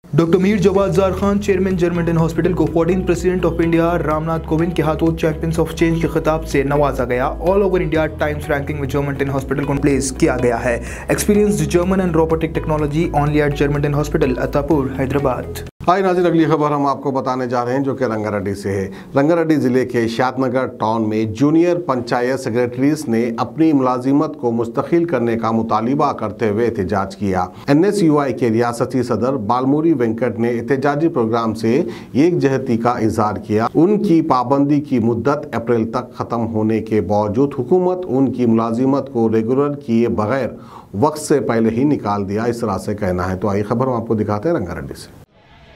Doctor Mir Jawad Jar Khan chairman Germanten hospital को 14 president of India Ramnath Kovind के हाथों चैंपियंस ऑफ चेंज के खिताब से नवाजा गया। All over India Times ranking में जर्मंटन हॉस्पिटल को प्लेस किया गया है। Experienced German and robotic technology only at Germanten hospital Attapur Hyderabad. Hi नाज़रीन, अगली खबर हम आपको बताने जा रहे हैं जो कि रंगारेड्डी से है। रंगारेड्डी ज़िले के शादनगर टाउन में जूनियर पंचायत सेक्रेटरीज ने अपनी मुलाजिमत को मुस्तकिल करने का मुतालिबा करते हुए एहतजाज किया। NSUI के रियासती सदर बालमुरी वेंकट ने एहतजाजी प्रोग्राम से एक जहती का इजहार किया। उनकी पाबंदी की मुद्दत अप्रैल तक ख़त्म होने के बावजूद हुकूमत उनकी मुलाजिमत को रेगुलर किए बगैर वक्त से पहले ही निकाल दिया, इस तरह से कहना है। तो आइए खबर हम आपको दिखाते हैं रंगारेड्डी से।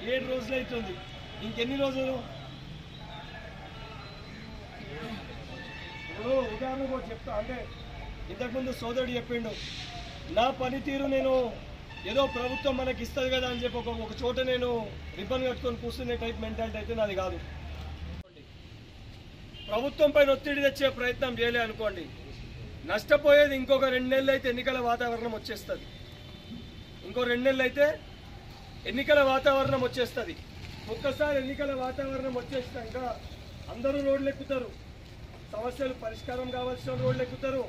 7 రోజులు అవుతుంది, ఇంకెన్ని రోజులు? ఇప్పుడు ఉదాహరణ కూడా చెప్తా, అంటే ఇంతకుముందు సోదరుడు చెప్పిండు, నా పనితీరు నేను ఏదో ప్రభుత్వం మనకి ఇస్తుంది కదా అని చెప్పి ఒక చోట నేను రిబ్బన్ కట్టుకొని కూర్చునే టైప్ మెంటాలిటీ అయితే నాది కాదు. ప్రభుత్వం పైన ఒత్తిడి తెచ్చే ప్రయత్నం చేయలే అనుకోండి, నష్టపోయేది ఇంకొక 2 నెలలు అయితే ఎన్నికల వాతావరణం వచ్చేస్తుంది. ఇంకో 2 నెలలు అయితే ఎన్నికల వాతావరణం వచ్చేస్తుంది. ఒక్కసారి ఎన్నికల వాతావరణం వచ్చేసినాక అందరూ రోడ్లు ఎక్కుతారు, సమస్యలు పరిష్కారం కావాల్సిన రోడ్లు ఎక్కుతారు.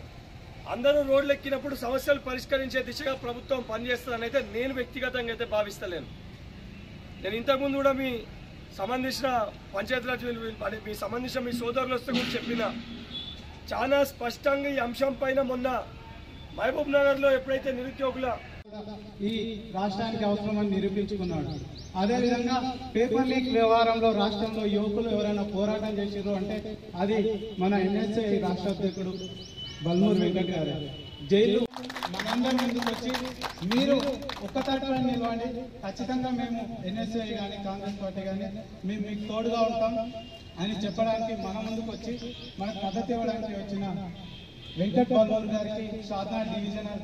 అందరూ రోడ్లు ఎక్కినప్పుడు సమస్యలు పరిష్కరించే దిశగా ప్రభుత్వం పనిచేస్తుందని అయితే నేను వ్యక్తిగతంగా అయితే భావిస్తలేను. నేను ఇంతకుముందు కూడా మీ సంబంధించిన పంచాయతీరాజ్ మీ సంబంధించిన మీ సోదరులు వస్తే కూడా చెప్పిన, చాలా స్పష్టంగా ఈ అంశం పైన మొన్న మహబూబ్ నగర్లో ఎప్పుడైతే నిరుద్యోగుల ఈ రాష్ట్రానికి అవసరమని నిరూపించుకున్నాడు. అదేవిధంగా పేపర్ లీక్ వ్యవహారంలో రాష్ట్రంలో యువకులు ఎవరైనా పోరాటం చేసారు అంటే అది మన NSA రాష్ట్ర అధ్యక్షుడు బల్మూరి వెంకట్ గారు. జైలు మనందరి ముందుకు వచ్చి మీరు ఒక్కతాటిపై నిలవండి, ఖచ్చితంగా మేము NSA కానీ కాంగ్రెస్ పార్టీ కానీ మేము మీకు తోడుగా ఉంటాం అని చెప్పడానికి మన ముందుకు వచ్చి మనకు మద్దతు ఇవ్వడానికి వచ్చిన వెంకట్ బల్మూరి గారికి షాద్నగర్ డివిజనల్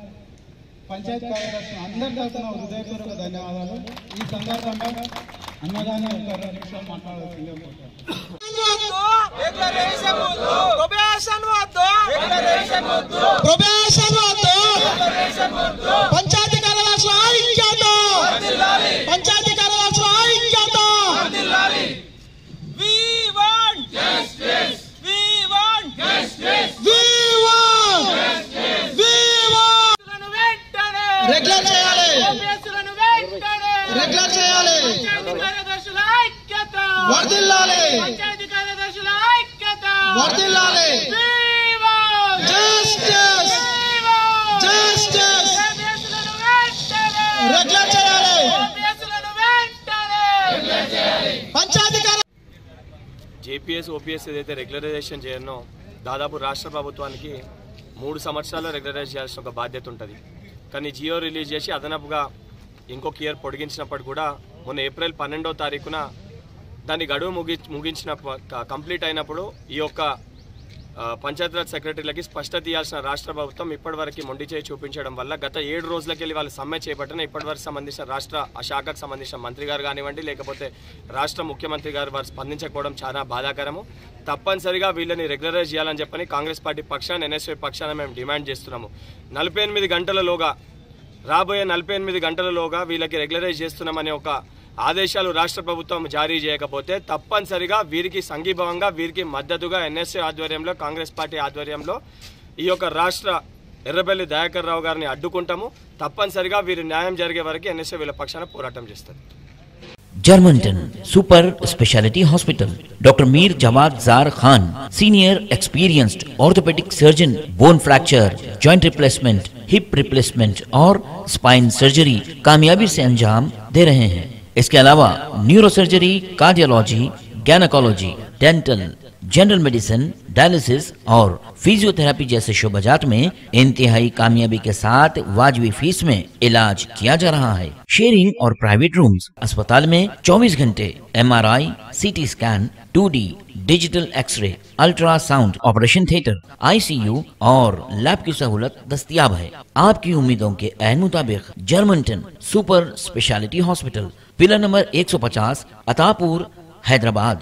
పంచాయత్ కార్యదర్శి అందరి తరఫున హృదయపూర్వక ధన్యవాదాలు. ఈ సందర్భంగా అన్నదాన్ని ఒక 2 నిమిషాలు మాట్లాడాల్సిందే. రెగ్యులర్ చేయాలి, రెగ్యులర్ చేయాలి, వర్ధిల్లాలి, వర్ధిల్లాలి, జస్టిస్ జస్టిస్ రెగ్యులర్ చేయాలి, పంచాయతీ JPS OPS ఏదైతే రెగ్యులరైజేషన్ చేయనో దాదాపు రాష్ట్ర ప్రభుత్వానికి 3 సంవత్సరాలు రెగ్యులరైజ్ చేయాల్సిన ఒక బాధ్యత ఉంటుంది. కానీ జియో రిలీజ్ చేసి అదనపుగా ఇంకొక ఇయర్ పొడిగించినప్పుడు కూడా మొన్న ఏప్రిల్ 12వ తారీఖున దాని గడువు ముగించిన కంప్లీట్ అయినప్పుడు ఈ యొక్క పంచాయతీరాజ్ సెక్రటరీలకి స్పష్టత ఇవ్వాల్సిన రాష్ట్ర ప్రభుత్వం ఇప్పటివరకు మొండి చేయి చూపించడం వల్ల గత 7 రోజులకి వెళ్ళి వాళ్ళు సమ్మె చేపట్టిన ఇప్పటివరకు సంబంధించిన రాష్ట్ర శాఖకు సంబంధించిన మంత్రి గారు కానివ్వండి, లేకపోతే రాష్ట్ర ముఖ్యమంత్రి గారు వారు స్పందించకపోవడం చాలా బాధాకరము. తప్పనిసరిగా వీళ్ళని రెగ్యులరైజ్ చేయాలని చెప్పని కాంగ్రెస్ పార్టీ పక్షాన NSY పక్షాన మేము డిమాండ్ చేస్తున్నాము. 48 గంటలలోగా రాబోయే 48 గంటలలోగా వీళ్ళకి రెగ్యులరైజ్ చేస్తున్నామనే ఒక ఆదేశాలు రాష్ట్ర ప్రభుత్వం జారీ చేయకపోతే తప్పనిసరిగా వీరికి సంఘీభావంగా వీరికి మద్దతుగా NSY ఆధ్వర్యంలో కాంగ్రెస్ పార్టీ ఆధ్వర్యంలో ఈ యొక్క రాష్ట్ర ఎర్రబెల్లి దయాకర్ రావు గారిని అడ్డుకుంటాము. తప్పనిసరిగా వీరి న్యాయం జరిగే వరకు NSY వీళ్ళ పక్షాన పోరాటం చేస్తారు. Germanten super speciality hospital doctor Mir Jawad Jar Khan senior experienced orthopaedic surgeon, bone fracture, joint replacement, hip replacement और स्पाइन सर्जरी कामयाबी से अंजाम दे रहे हैं। इसके अलावा neuro surgery, cardiology, gynaecology, dental, general medicine, dialysis और फिजियोथेरेपी जैसे शोबाजात में इंतहाई कामयाबी के साथ वाजबी फीस में इलाज किया जा रहा है। शेयरिंग और प्राइवेट रूम्स, अस्पताल में 24 घंटे MRI, CT scan, 2D digital X-ray, ultrasound, operation theatre, ICU और लैब की सहूलत दस्तयाब है। आपकी उम्मीदों के ऐन मुताबिक Germanten super speciality hospital, pillar number 150, Attapur, Hyderabad.